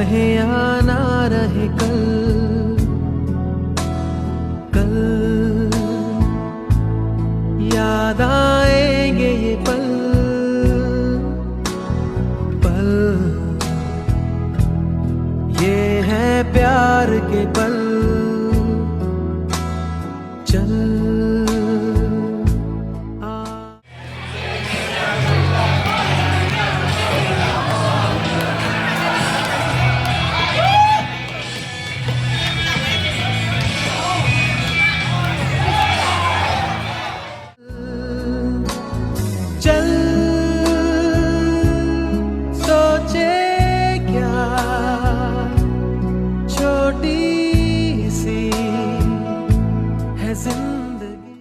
रहे या ना रहे कल, कल याद आएंगे ये पल, पल ये है प्यार के पल। चल चल सोचे क्या छोटी सी है जिंदगी।